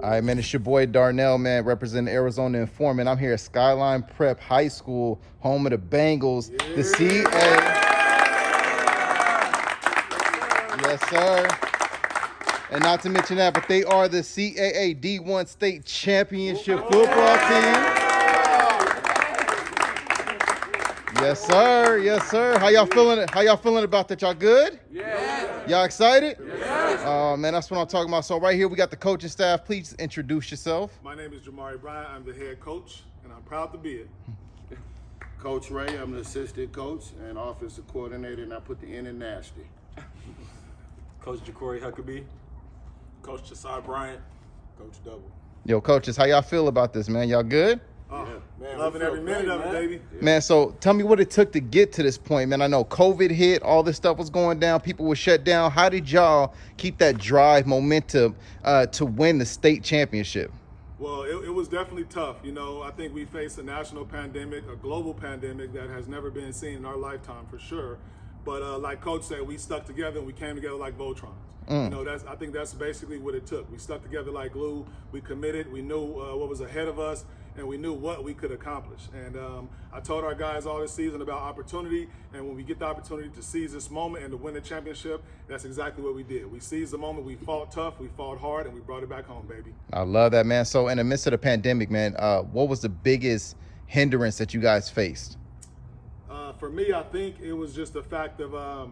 All right, man, it's your boy Darnell, man, representing Arizona Informant. I'm here at Skyline Prep High School, home of the Bengals, the CA. Yes, sir. And not to mention that, but they are the CAA D1 State Championship football team. Yes, sir. Yes, sir. How y'all feeling? How y'all feeling about that? Y'all good? Yeah. Y'all excited? Yes. Man, that's what I'm talking about. So right here, we got the coaching staff. Please introduce yourself. My name is Jamari Bryant. I'm the head coach, and I'm proud to be it. Coach Ray, I'm the assistant coach and offensive coordinator, and I put the N in nasty. Coach Jacory Huckabee. Coach Josiah Bryant. Coach Double. Yo, coaches, how y'all feel about this, man? Y'all good? Man, Loving every minute of it, baby. Man, so tell me what it took to get to this point, man. I know COVID hit, all this stuff was going down, people were shut down. How did y'all keep that drive, momentum to win the state championship? Well, it was definitely tough. You know, I think we faced a national pandemic, a global pandemic that has never been seen in our lifetime for sure. But like Coach said, we stuck together and we came together like Voltrons. You know, I think that's basically what it took. We stuck together like glue. We committed. We knew what was ahead of us, and we knew what we could accomplish. And I told our guys all this season about opportunity, and when we get the opportunity to seize this moment and to win the championship, that's exactly what we did. We seized the moment. We fought tough. We fought hard, and we brought it back home, baby. I love that, man. So in the midst of the pandemic, man, what was the biggest hindrance that you guys faced? For me, I think it was just the fact of,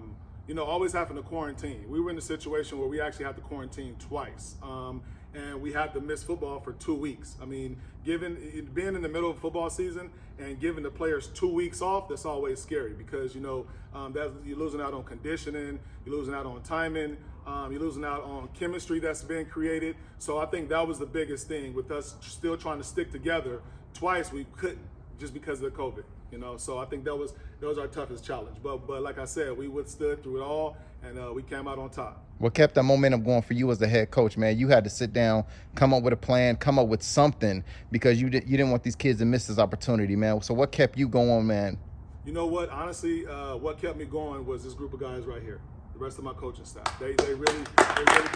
you know, always having to quarantine. We were in a situation where we actually had to quarantine twice. And we had to miss football for 2 weeks. I mean, being in the middle of football season and giving the players 2 weeks off, that's always scary because, you know, you're losing out on conditioning, you're losing out on timing, you're losing out on chemistry that's been created. So I think that was the biggest thing with us still trying to stick together. Twice we couldn't just because of the COVID. You know, so I think that was our toughest challenge. But like I said, we withstood through it all, and we came out on top. What kept that momentum going for you as the head coach, man? You had to sit down, come up with a plan, come up with something because you didn't want these kids to miss this opportunity, man. So what kept you going, man? You know what? Honestly, what kept me going was this group of guys right here. The rest of my coaching staff. They really kept me going.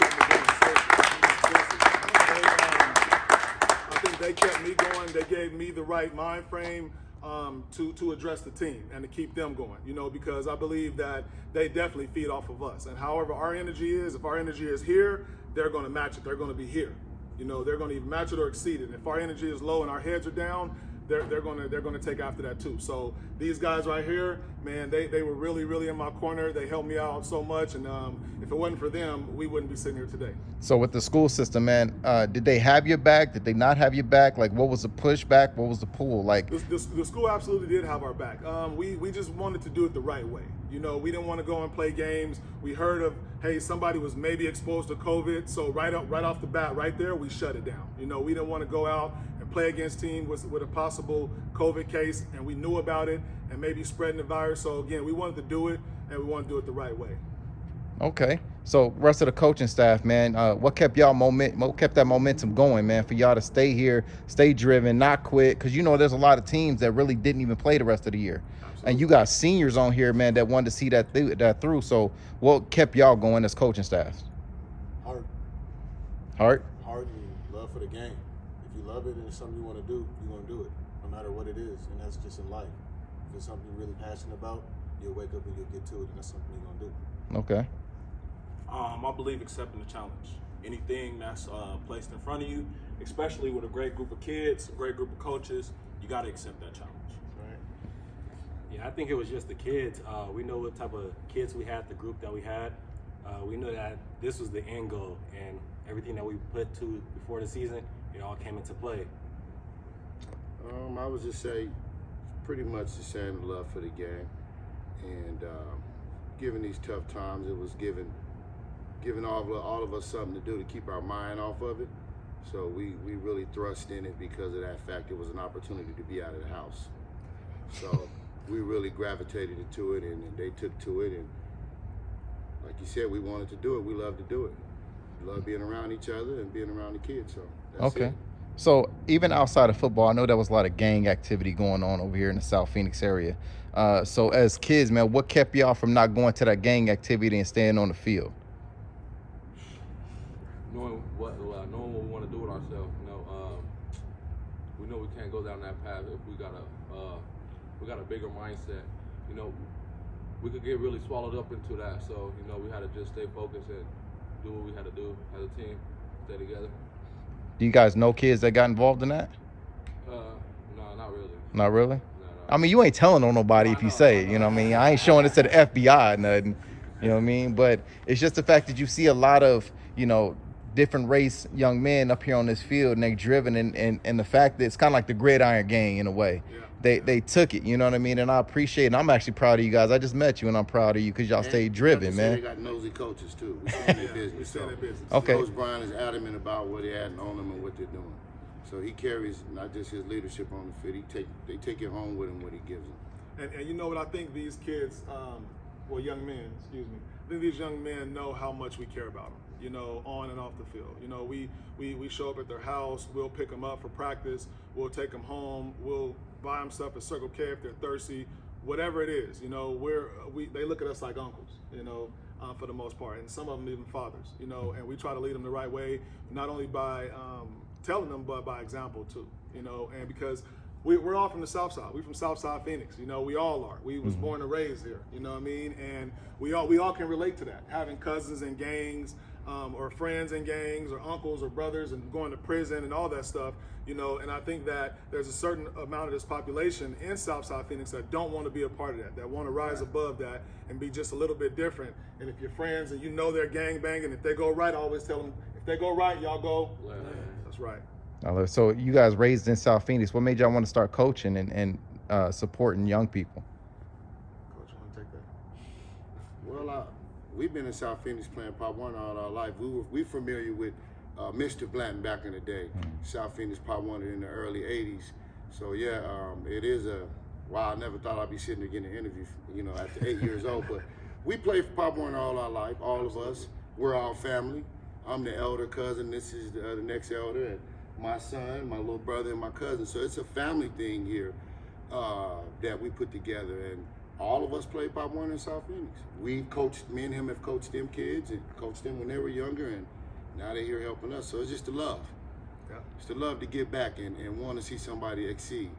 I think they kept me going. They gave me the right mind frame to address the team and to keep them going, you know, because I believe that they definitely feed off of us. And however our energy is, if our energy is here, they're going to match it. They're going to be here. You know, they're going to either match it or exceed it. If our energy is low and our heads are down, they're going to take after that too. So these guys right here, man, they were really in my corner. They helped me out so much, and if it wasn't for them, we wouldn't be sitting here today. So with the school system, man, did they have your back? Did they not have your back? Like, what was the pushback? What was the pull? Like, the school absolutely did have our back. We just wanted to do it the right way. You know, we didn't want to go and play games. We heard of, hey, somebody was maybe exposed to COVID, so right off the bat, right there, we shut it down. You know, we didn't want to go out and play against teams with a possible COVID case, and we knew about it and maybe spreading the virus. So again, we wanted to do it, and we want to do it the right way. okay. So rest of the coaching staff, man, what kept that momentum going, man, for y'all to stay here, stay driven, not quit? Because, you know, there's a lot of teams that really didn't even play the rest of the year. Absolutely. And you got seniors on here, man, that wanted to see that through. So what kept y'all going as coaching staffs? Heart and love for the game. If you love it and it's something you want to do, you're going to do it, no matter what it is. And that's just in life. If it's something you're really passionate about, you'll wake up and you'll get to it, and that's something you're going to do. Okay. I believe accepting the challenge. Anything that's placed in front of you, especially with a great group of kids, a great group of coaches, you got to accept that challenge. Right. Yeah, I think it was just the kids. We know what type of kids we had, the group that we had. We know that this was the end goal, and everything that we put to before the season, it all came into play. I would just say pretty much the same love for the game. And given these tough times, it was giving all of us something to do to keep our mind off of it. So we really thrust in it because of that fact. It was an opportunity to be out of the house. So we really gravitated to it, and they took to it. And like you said, we wanted to do it. We love to do it. We love being around each other and being around the kids. So that's Okay. it. So even outside of football, I know there was a lot of gang activity going on over here in the South Phoenix area. So as kids, man, what kept y'all from not going to that gang activity and staying on the field? Knowing what we want to do with ourselves. ourselves. We know we can't go down that path if we got a bigger mindset. We could get really swallowed up into that. So we had to just stay focused and do what we had to do as a team, stay together. Do you guys know kids that got involved in that? No, not really. Not really? No. I mean, you ain't telling on nobody No, if you I know, say I it, know. you know what I mean? I ain't showing it to the FBI or nothing, you know what I mean? But it's just the fact that you see a lot of, different race young men up here on this field, and they driven, and the fact that it's kind of like the gridiron gang in a way. Yeah. They took it, you know what I mean? And I appreciate it. And I'm actually proud of you guys. I just met you, and I'm proud of you because y'all stayed driven, They man. got nosy coaches too. We stay in their business. We stay in their business. Okay. Coach Brian is adamant about what he had on them and what they're doing. So he carries not just his leadership on the field. They take it home with him what he gives them. And you know what, I think these kids, young men, excuse me, I think these young men know how much we care about them, on and off the field. We show up at their house, we'll pick them up for practice, we'll take them home, we'll buy them stuff at Circle K if they're thirsty, whatever it is, they look at us like uncles, for the most part, and some of them even fathers, and we try to lead them the right way, not only by telling them, but by example too, and because we're all from the South Side. We're from South Side Phoenix. We all are. We was born and raised here. You know what I mean? And we all can relate to that. Having cousins in gangs, or friends in gangs, or uncles or brothers, and going to prison and all that stuff. And I think that there's a certain amount of this population in South Side Phoenix that don't want to be a part of that want to rise above that and be just a little bit different. And if you're friends and they're gang banging, if they go right, I always tell them, if they go right, y'all go. That's right. So you guys raised in South Phoenix. What made y'all want to start coaching and supporting young people? Coach, you want to take that? Well, we've been in South Phoenix playing Pop 1 all our life. We familiar with Mr. Blanton back in the day. South Phoenix Pop 1 in the early 80s. So yeah, it is I never thought I'd be sitting there getting an interview, after 8 years old. But we played for Pop 1 all our life, all of us. We're all family. I'm the elder cousin. This is the next elder. And my son, my little brother, and my cousin. So it's a family thing here that we put together. And all of us played Pop 1 in South Phoenix. Me and him have coached them kids and coached them when they were younger, and now they're here helping us. So it's just the love. Yeah. It's the love to give back and want to see somebody exceed.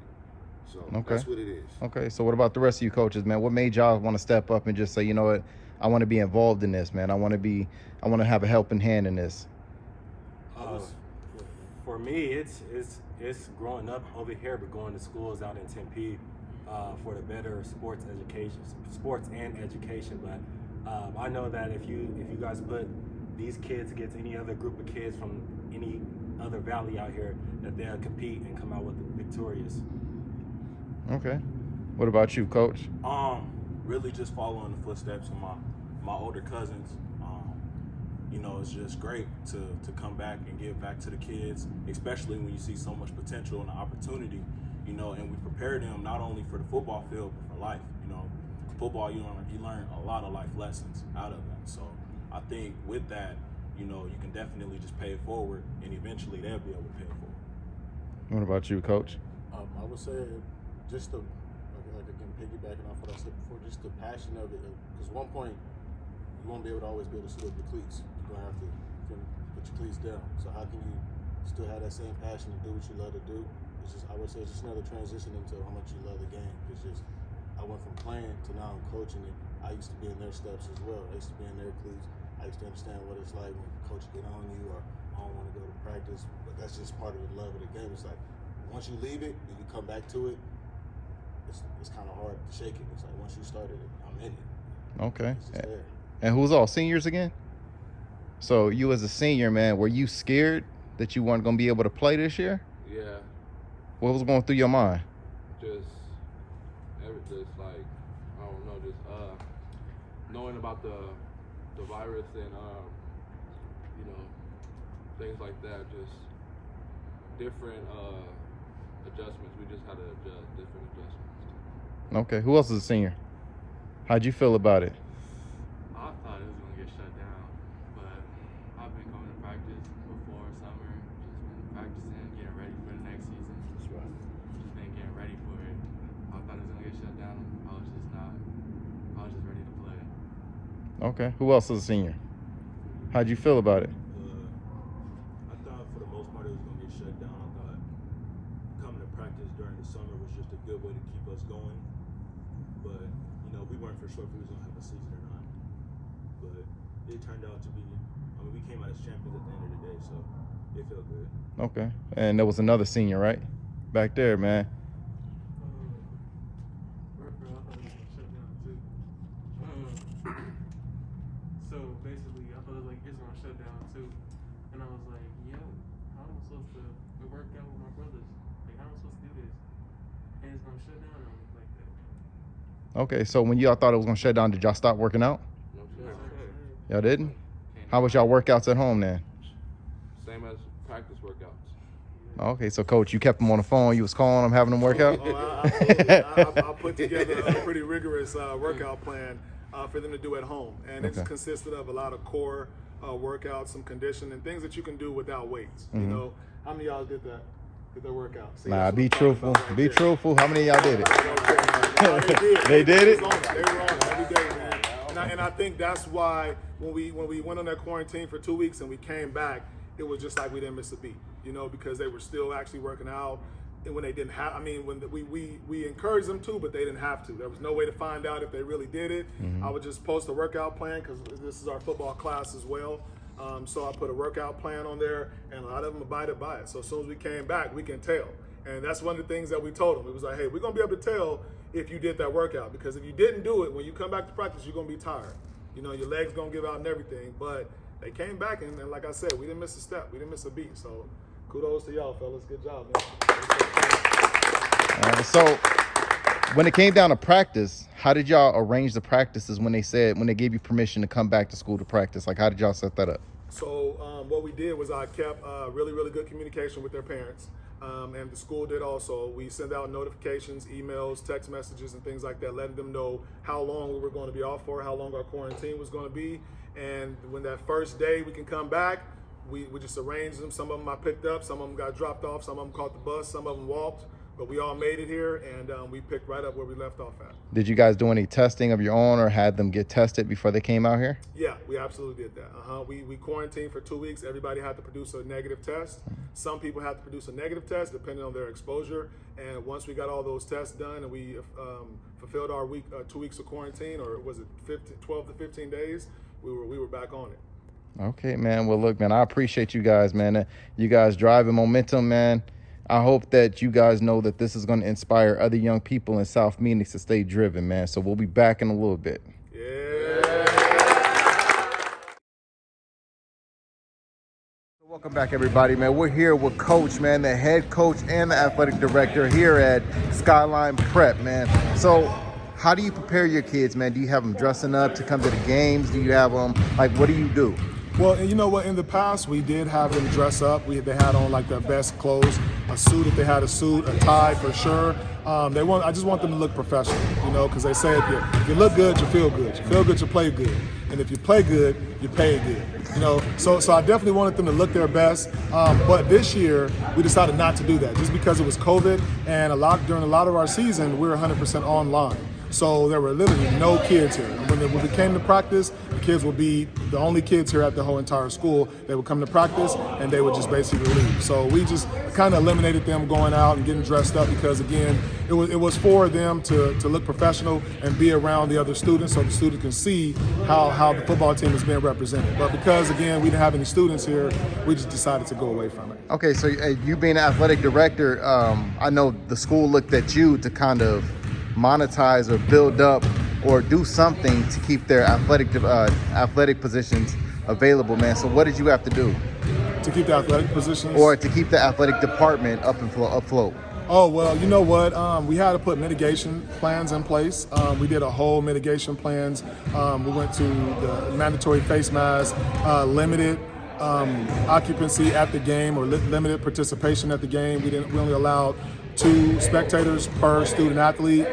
So Okay. that's what it is. Okay, so what about the rest of you coaches, man? What made y'all want to step up and just say, you know what, I want to be involved in this, man. I want to have a helping hand in this. For me, it's growing up over here, but going to schools out in Tempe for the better sports and education. But I know that if you guys put these kids against any other group of kids from any other valley out here, that they'll compete and come out with victorious. Okay. What about you, Coach? Really just following the footsteps of my older cousins. It's just great to come back and give back to the kids, especially when you see so much potential and opportunity, and we prepare them not only for the football field, but for life. Football, you learn a lot of life lessons out of that. So I think with that, you can definitely just pay it forward, and eventually they'll be able to pay it forward. What about you, Coach? I would say just again, piggybacking off what I said before, just the passion of it. Because at one point, you won't be able to always be able to sit up your cleats. You're going to have to put your cleats down. So how can you still have that same passion to do what you love to do? I would say it's just another transition into how much you love the game. I went from playing to now I'm coaching it. I used to be in their steps as well. I used to be in their cleats. I used to understand what it's like when coach get on you, or I don't want to go to practice. But that's just part of the love of the game. It's like once you leave it and you come back to it, it's kind of hard to shake it. It's like once you started it, I'm in it. Okay. It's just there. And who's all seniors again? So you as a senior, man, were you scared that you weren't going to be able to play this year? Yeah, What was going through your mind? just like, I don't know, just knowing about the virus and things like that, just different adjustments. We just had to adjust different adjustments. Okay. Who else is a senior? How'd you feel about it? I thought it was gonna get shut down, but I've been coming to practice before summer, just been practicing, getting ready for the next season. That's right. Just been getting ready for it. I thought it was gonna get shut down. I was just not. I was just ready to play. Okay. Who else is a senior? How'd you feel about it? I thought for the most part it was going to get the summer was just a good way to keep us going. But we weren't for sure if we was gonna have a season or not. But it turned out to be. I mean, we came out as champions at the end of the day, so it felt good. Okay. And there was another senior, right? Back there, man. So basically, I thought it was like it's gonna shut down too, and I was like, yo, how am I supposed to work out with my brothers? Like, how am I supposed to do this? And it's gonna shut down on me like that. Okay, so when y'all thought it was gonna shut down, did y'all stop working out? No, sir. Y'all didn't? How was y'all workouts at home then? Same as practice workouts. Okay, so coach, you kept them on the phone. You was calling them, having them work out. Absolutely. I put together a pretty rigorous workout plan for them to do at home, and it consisted of a lot of core workouts, some conditioning, things that you can do without weights. How many of y'all did that? Did their workout? See, Nah, that's be what I'm talking truthful. about right Be there. truthful. How many of y'all did it? They did it? They were on it every day, man. And I think that's why when we went on that quarantine for 2 weeks and we came back, it was just like we didn't miss a beat, because they were still actually working out. And when they didn't have, when we encouraged them to, but they didn't have to. There was no way to find out if they really did it. I would just post a workout plan because this is our football class as well. So I put a workout plan on there, and a lot of them abided by it. So as soon as we came back, we can tell. And that's one of the things that we told them. It was like, hey, we're going to be able to tell if you did that workout, because if you didn't do it, when you come back to practice, you're going to be tired. Your legs going to give out and everything. But they came back, and like I said, we didn't miss a step. We didn't miss a beat. So kudos to y'all, fellas. Good job, man. So when it came down to practice, how did y'all arrange the practices when they gave you permission to come back to school to practice? Like, how did y'all set that up? So what we did was I kept really, really good communication with their parents, and the school did also. We sent out notifications, emails, text messages, and things like that, letting them know how long we were going to be off for, how long our quarantine was going to be. And when that first day we can come back, we just arranged them. Some of them I picked up, some of them got dropped off, some of them caught the bus, some of them walked. But we all made it here, and we picked right up where we left off at. Did you guys do any testing of your own or had them get tested before they came out here? Yeah, we absolutely did that. We quarantined for 2 weeks. Everybody had to produce a negative test. Some people had to produce a negative test depending on their exposure. And once we got all those tests done and we fulfilled our 2 weeks of quarantine, or was it 12 to 15 days, we were back on it. Okay, man. Well, look, man, I appreciate you guys, man. You guys driving momentum, man. I hope that you guys know that this is going to inspire other young people in South Phoenix to stay driven, man. So we'll be back in a little bit. Yeah. Welcome back, everybody, man. We're here with Coach, man, the head coach and the athletic director here at Skyline Prep, man. So how do you prepare your kids, man? Do you have them dressing up to come to the games? Do you have them, like, what do you do? Well, and you know what? In the past, we did have them dress up. They had on like their best clothes, a suit if they had a suit, a tie for sure. I just want them to look professional, because they say if you look good, you feel good. You feel good, you play good. And if you play good, you pay good. So I definitely wanted them to look their best. But this year, we decided not to do that just because it was COVID, and during a lot of our season, we were 100% online. So there were literally no kids here. And when we came to practice, the kids would be the only kids here at the whole entire school. They would come to practice and they would just basically leave. So we just kind of eliminated them going out and getting dressed up because, again, it was for them to look professional and be around the other students so the students can see how the football team is being represented. But because, again, we didn't have any students here, we just decided to go away from it. Okay, so you being an athletic director, I know the school looked at you to kind of monetize or build up or do something to keep their athletic positions available, man. So what did you have to do to keep the athletic positions, or to keep the athletic department afloat? Oh, well, you know what? We had to put mitigation plans in place. We did a whole mitigation plans. We went to the mandatory face mask, limited occupancy at the game, or limited participation at the game. We only allowed 2 spectators per student athlete.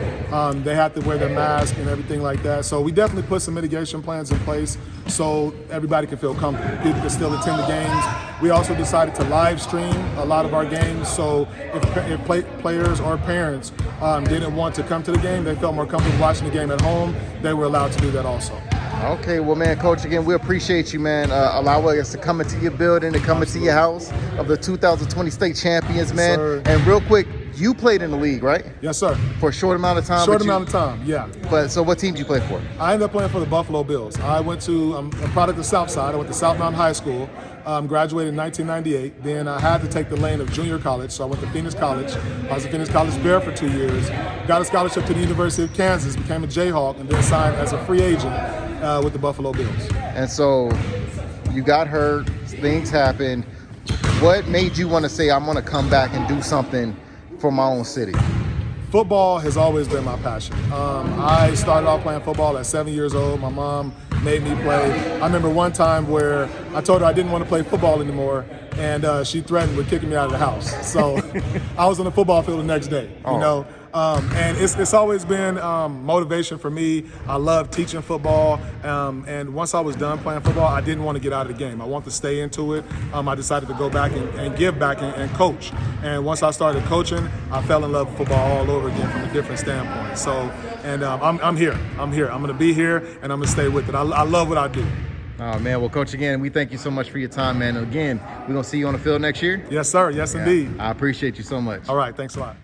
They had to wear their mask and everything like that. So we definitely put some mitigation plans in place so everybody can feel comfortable. People can still attend the games. We also decided to live stream a lot of our games. So if players or parents didn't want to come to the game, they felt more comfortable watching the game at home, they were allowed to do that also. Okay, well, man, Coach, again, we appreciate you, man, allowing us to come into your building, to come into your house of the 2020 state champions, man. Sir. And real quick, You played in the league, right? Yes, sir. For a short amount of time. Short amount of time, yeah. But so, what team did you play for? I ended up playing for the Buffalo Bills. I'm a product of Southside. I went to South Mountain High School, graduated in 1998. Then I had to take the lane of junior college, so I went to Phoenix College. I was a Phoenix College Bear for 2 years, got a scholarship to the University of Kansas, became a Jayhawk, and then signed as a free agent with the Buffalo Bills. And so, you got hurt, things happened. What made you want to say, I'm going to come back and do something for my own city? Football has always been my passion. I started off playing football at 7 years old. My mom made me play. I remember one time where I told her I didn't want to play football anymore, and she threatened with kicking me out of the house. So I was on the football field the next day, you know. And it's always been motivation for me. I love teaching football, and once I was done playing football, I didn't want to get out of the game. I wanted to stay into it. I decided to go back and give back and coach. And once I started coaching, I fell in love with football all over again from a different standpoint. So, and I'm here. I'm going to be here, and I'm going to stay with it. I love what I do. Oh, man. Well, Coach, again, we thank you so much for your time, man. And again, we're going to see you on the field next year? Yes, sir. Yes, indeed. I appreciate you so much. All right. Thanks a lot.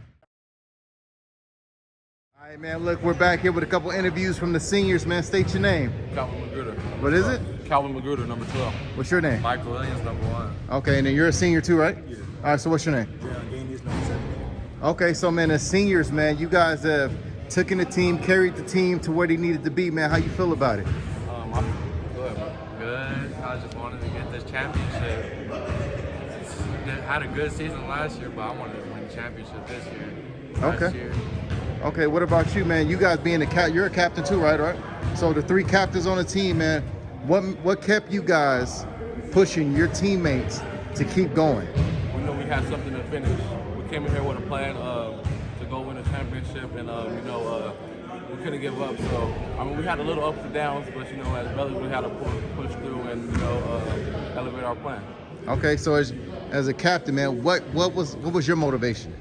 All right, man. Look, we're back here with a couple interviews from the seniors, man. State your name. Calvin Magruder. What is it? Calvin Magruder, number 12. What's your name? Michael Williams, number 1. Okay, and then you're a senior too, right? Yeah. All right, so what's your name? Game is number 7. Okay, so, man, as seniors, man, you guys have taken the team, carried the team to where they needed to be, man. How you feel about it? Good. I just wanted to get this championship. Had a good season last year, but I wanted to win the championship this year. Okay. Okay, what about you, man? You guys being you're a captain too, right? So the 3 captains on the team, man, what kept you guys pushing your teammates to keep going? We know we had something to finish. We came in here with a plan to go win a championship, and we couldn't give up. So I mean, we had a little ups and downs, but as brothers, we had to push through and elevate our plan. Okay, so as a captain, man, what was your motivation?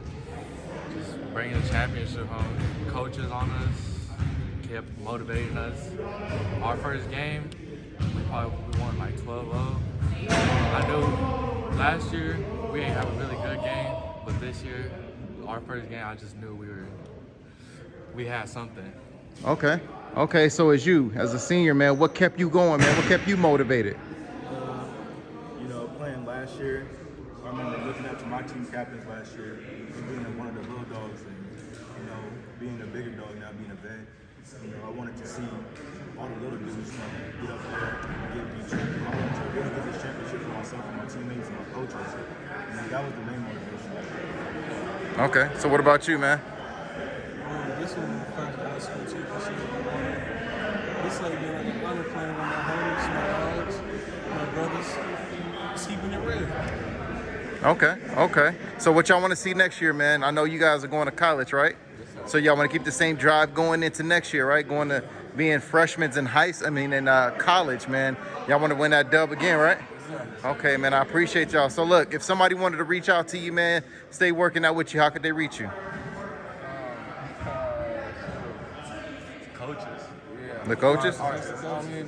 Just bringing the championship home. Coaches on us kept motivating us. Our first game, we won like 12-0. I knew last year we didn't have a really good game, but this year, our first game, I just knew we had something. Okay. So as a senior, man, what kept you going, man? What kept you motivated? Playing last year, I remember looking up to my team captains last year and being one of the little dogs, and being a bigger dog now, being a vet. I wanted to see all the little dudes get up there and get beat. I wanted to really get this championship for myself and my teammates and my coaches. And that was the main motivation. Okay, so what about you, man? This was my first high school championship. It's like being like an honor playing with my homies, my dogs, my brothers. Just keeping it real. Okay. So what y'all want to see next year, man? I know you guys are going to college, right? So y'all want to keep the same drive going into next year, right? Going to being freshmen in college, man. Y'all want to win that dub again, right? Okay, man, I appreciate y'all. So look, if somebody wanted to reach out to you, man, stay working out with you, how could they reach you? Coaches. Yeah. The coaches?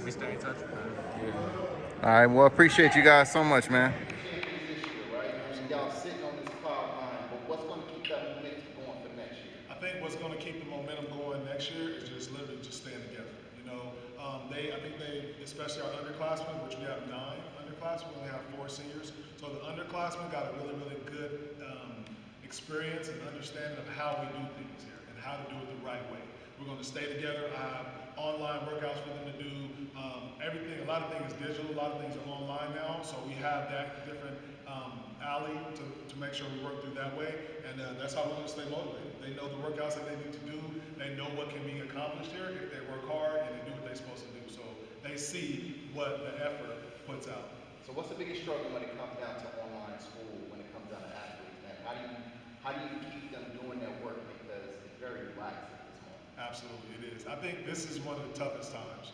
We stay in touch with them. All right, well, appreciate you guys so much, man. I think what's going to keep the momentum going next year is just literally just staying together. I think they, especially our underclassmen, which we have 9 underclassmen, we only have 4 seniors. So the underclassmen got a really, really good experience and understanding of how we do things here and how to do it the right way. We're going to stay together. I have online workouts for them to do. Everything, a lot of things is digital, a lot of things are online now. So we have that different alley to make sure we work through that way. And that's how we're going to stay motivated. They know the workouts that they need to do. They know what can be accomplished here if they work hard and they do what they're supposed to do. So they see what the effort puts out. So what's the biggest struggle when it comes down to online school, when it comes down to athletes, man? How do you keep them doing their work, because it's very relaxed at this moment? Absolutely, it is. I think this is one of the toughest times.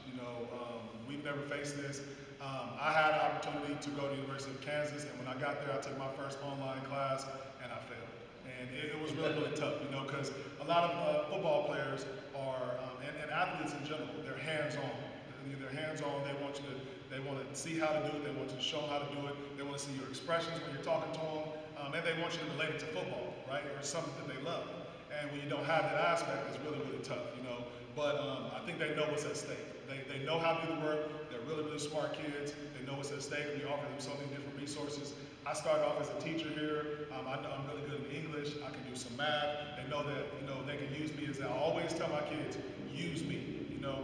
We've never faced this. I had an opportunity to go to the University of Kansas, and when I got there, I took my first online class, and I failed. And it was really, really tough, because a lot of football players are, and athletes in general, they're hands-on. They're hands-on. They want to see how to do it. They want you to show them how to do it. They want to see your expressions when you're talking to them. and they want you to relate it to football, right? Or something that they love. And when you don't have that aspect, it's really, really tough, you know. But I think they know what's at stake. They know how to do the work. They're really, really smart kids. They know what's at stake. We offer them so many different resources. I started off as a teacher here. I know I'm really good in English. I can do some math. They know that, you know, they can use me as I always tell my kids, use me. You know,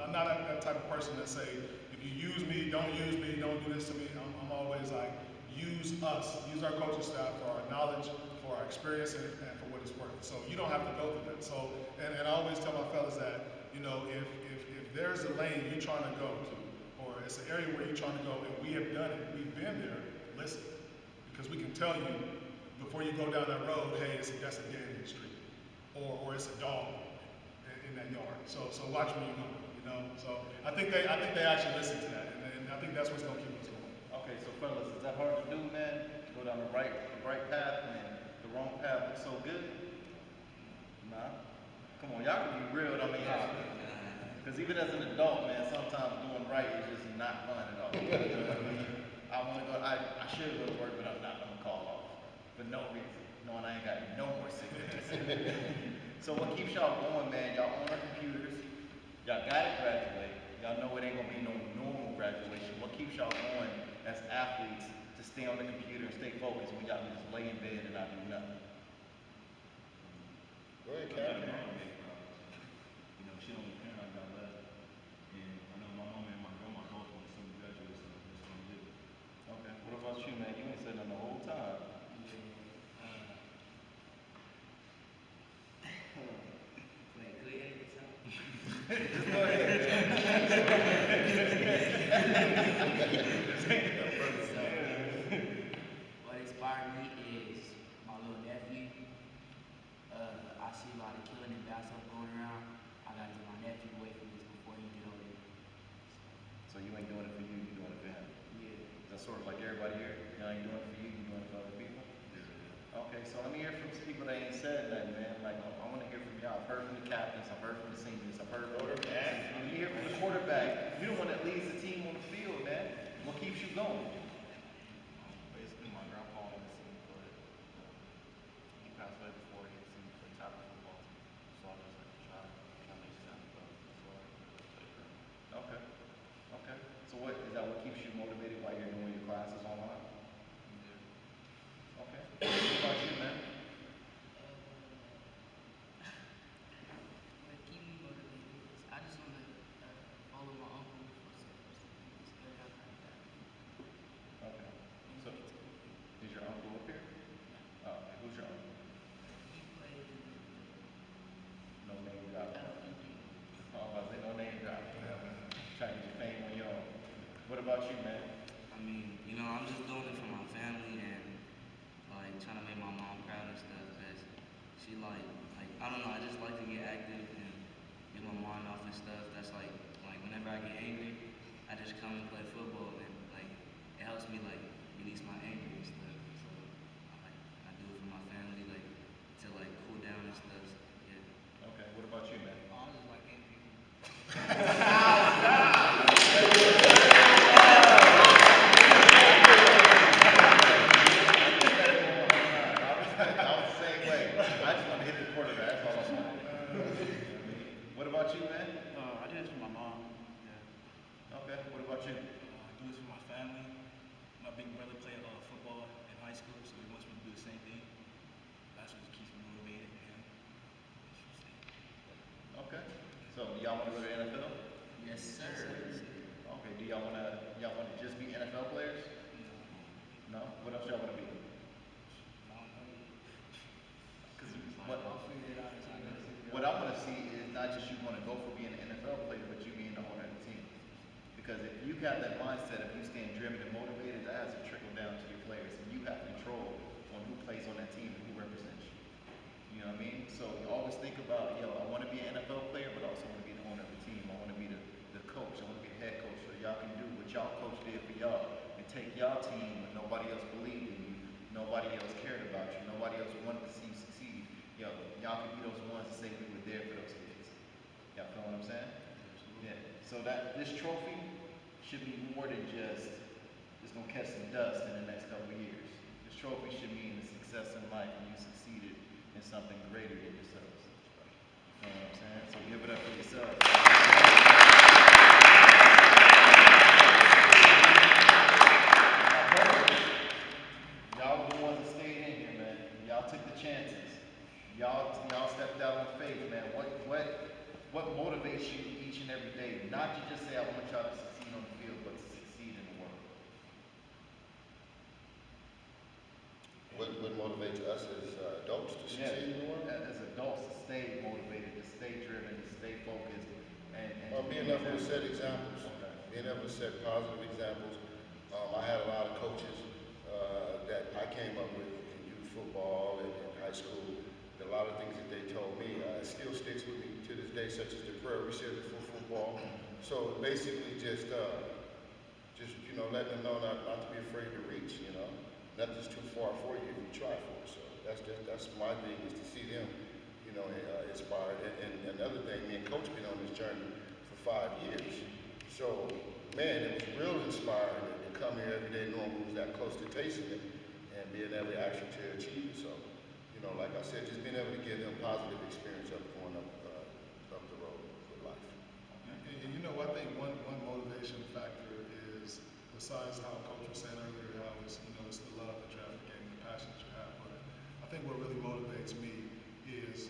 I'm not that type of person that say, if you use me, don't do this to me. I'm always like, use us, use our coaching staff for our knowledge, for our experience, and for what it's worth. So you don't have to go through that. So, and I always tell my fellas that, you know, if there's a lane you're trying to go to, or it's an area where you're trying to go, and we have done it, we've been there, listen. Because we can tell you, before you go down that road, hey, that's a dead end street, or it's a dog in that yard. So watch where you go, you know. So I think they actually listen to that, and I think that's what's gonna keep us going. Okay, so fellas, is that hard to do, man? Go down the right path when the wrong path looks so good? Nah. Come on, y'all can be real. I mean, because even as an adult, man, sometimes doing right is just not fun at all. I want to go. I should go to work, but I'm not. I'm gonna call off for no reason, knowing I ain't got no more sickness. So what keeps y'all going, man? Y'all own our computers. Y'all got to graduate. Y'all know it ain't gonna be no normal graduation. What keeps y'all going as athletes to stay on the computer and stay focused when y'all can just lay in bed and not do nothing? Go ahead, Captain. You know, she only parent I got left. And I know my mom and my grandma both want to see me graduate, so that's what I'm doing. Okay. What about you, man? You ain't said nothing the whole time. Wait, could we edit this out? Just go ahead. What inspired me is my little nephew. I see a lot of killing and bad stuff going around. I gotta get my nephew away from this before he get older. So you ain't doing it for you, you doing it for him. Yeah. That's sort of like everybody here. You ain't doing it for you, you doing it for other people. Okay, so let me hear from some people that ain't said nothing, man. Like, I want to hear from y'all. I've heard from the captains, I've heard from the seniors, I've heard from let me hear from the quarterback. You're the one that leads the team on the field, man. What keeps you going? Basically, my grandpa wanted to see me play. He passed away before he had seen me play tackle football. So I just like to try to make sense of it. So I play for him. Okay. Okay. So what is that? What keeps you motivated while you're doing your classes online? Yeah. Okay. What about you, man? What keep me motivated is I just wanna follow my uncle's footsteps. He's good at that. Okay. So is your uncle up here? Oh, okay. Who's your uncle? He played in No name drop. the Oh, I was say no name drop. Trying to get your fame on your own. What about you, man? I mean, you know, I'm just doing it for my family and like trying to make my mom proud and stuff because she like I don't know, I just like to get active and get my mind off and stuff. That's like whenever I get angry, I just come and play football and like it helps me like release my anger and stuff. So I do it for my family like to like cool down and stuff. Yeah. Okay. What about you, man? I just like getting people. I was the same way. I just want to hit the quarterback. That's all I want. What about you, man? I did it for my mom. Yeah. Okay. What about you? I do this for my family. My big brother played football in high school, so he wants me to do the same thing. That's what keeps me motivated. Okay. So do y'all want to go to the NFL? Yes, sir. Okay. Do y'all want to just be NFL players? No. What else y'all want to be? What I want to see is not just you want to go for being an NFL player, but you being the owner of the team. Because if you have that mindset, if you staying driven and motivated, that has to trickle down to your players, and you have control on who plays on that team and who represents you. You know what I mean? So you always think about, I want to be an NFL player, but I also want to be the owner of the team. I want to be the coach. I want to be the head coach, so y'all can do what y'all coach did for y'all and take y'all team when nobody else believed in you, nobody else cared about you, nobody else wanted to see you succeed. Y'all can be those ones to say we were there for those kids. Y'all feel what I'm saying? Yeah. So that this trophy should be more than just it's gonna catch some dust in the next couple of years. This trophy should mean the success in life and you succeeded in something greater than yourselves. You know what I'm saying? So give it up for yourselves. Y'all were the ones that stayed in here, man. Y'all took the chances. Y'all stepped out on faith, man. What motivates you each and every day? Not to just say I want y'all to succeed on the field, but to succeed in the world. What motivates us as adults to succeed in the world? As adults, to stay motivated, to stay driven, to stay focused, and Being able to set examples. Okay. Being able to set positive examples. I had a lot of coaches that I came up with in youth football and in high school. A lot of things that they told me still sticks with me to this day, such as the prayer we said before football. So basically, just letting them know not to be afraid to reach. Nothing's too far for you if you try for it. So that's my thing, is to see them, inspired. And another thing, me and Coach been on this journey for 5 years. So man, it was real inspiring to come here every day knowing we was that close to tasting it and being able to actually to achieve it. So. Like I said, just being able to give them positive experience of going up the road with life. And I think one motivation factor is, besides how Coach was saying earlier, how it's the love that you have for the game, the passion that you have for it. I think what really motivates me is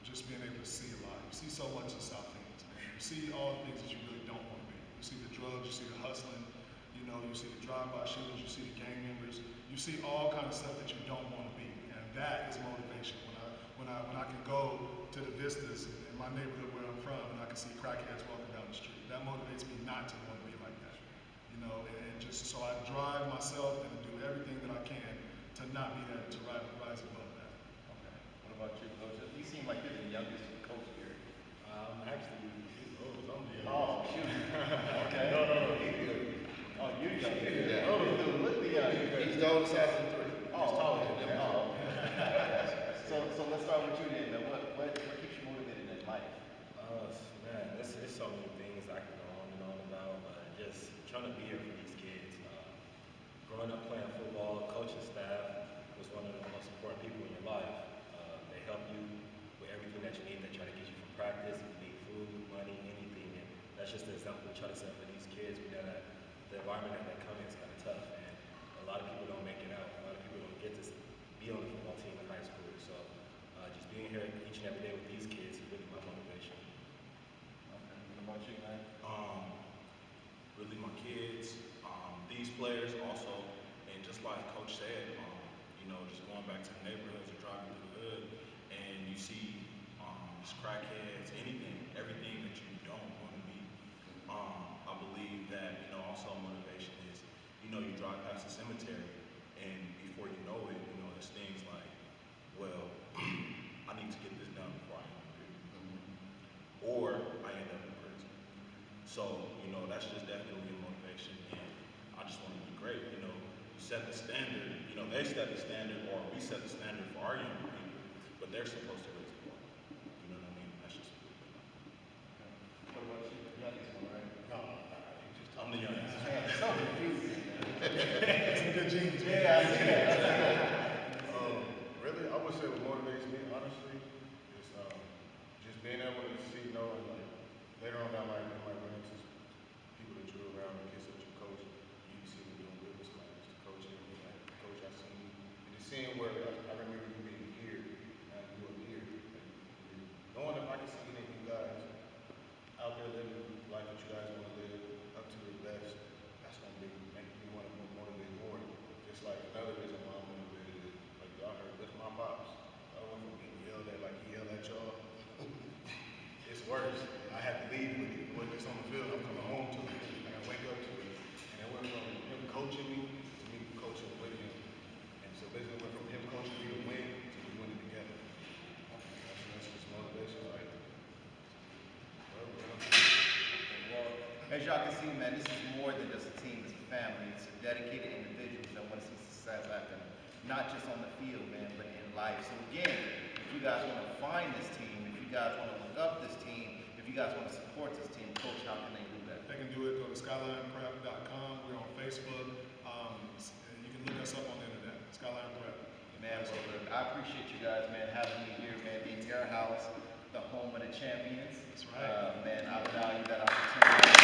just being able to see a lot. You see so much in South Phoenix, man. You see all the things that you really don't want to be. You see the drugs, you see the hustling, you see the drive-by shooters, you see the gang members, you see all kinds of stuff that you don't want to be. That is motivation. When I can go to the vistas in my neighborhood where I'm from and I can see crackheads walking down the street, that motivates me not to want to be like that. And just so I drive myself and do everything that I can to not be that, to rise above that. Okay. What about you, Coach? You seem like you're the youngest coach here. Actually, I'm the youngest. Oh, shoot. Okay. No. Oh, you're the youngest. Yeah. Oh, dude, look the youngest. He's the oldest out of the three. Oh, taller than them. Oh. So let's start with you then. What keeps you motivated in life? Man, it's so many things I can go on and on about. Just trying to be here for these kids. Growing up playing football, coaching staff was one of the most important people in your life. They help you with everything that you need. They try to get you from practice, if you need food, money, anything. And that's just the example we try to set for these kids. We know that the environment that they come in is kind of tough, and a lot of people don't make it out. A lot of people don't get to be on the football team in high school. So just being here each and every day with these kids is really my motivation. Okay. What about you, man? Really my kids, these players also, and just like Coach said, just going back to the neighborhoods or driving through the hood, and you see just crackheads, everything that you don't want to be. I believe that, also motivation is, you drive past the cemetery, and before you know it, there's things like, well, I need to get this done before I end up here. Or I end up in prison. So, that's just definitely a motivation, and I just want to be great. You set the standard, they set the standard, or we set the standard for our younger people, but they're supposed to raise the bar. You know what I mean? That's just What about you? Youngest one, right? No, I'm the youngest. So confusing. Some good genes, man. Yeah, I see that. really, I would say what motivates me, honestly, is just being able to see, like later on down my run into people that you're around, the kids that you coach, you see them doing good with like just coaching, like coach, I seen you, and just seeing where I remember you being here, and you were here, knowing if I can see any of you guys out there living the life that you guys want to live up to your best, that's gonna make me want to motivate more. Just like another reason why I'm motivated is, like y'all heard, with my pops. I went from getting yelled at like he yelled at y'all. It's worse. I had to leave with it. It wasn't just on the field. I'm coming home to it. I gotta wake up to it. And it went from him coaching me to me coaching with him. And so basically it went from him coaching me to win to we winning together. That's just motivation, right? Well, as y'all can see, man, this is more than just a team, it's a family. It's dedicated individuals that want to see success happen, not just on the field, man, but in life. So again, if you guys want to find this team, if you guys want to look up this team, if you guys want to support this team, Coach, how can they do that? They can do it. Go to skylineprep.com. We're on Facebook. You can look us up on the internet. I appreciate you guys, man, having me here, man, in your house, the home of the champions. That's right. Man, I value that opportunity.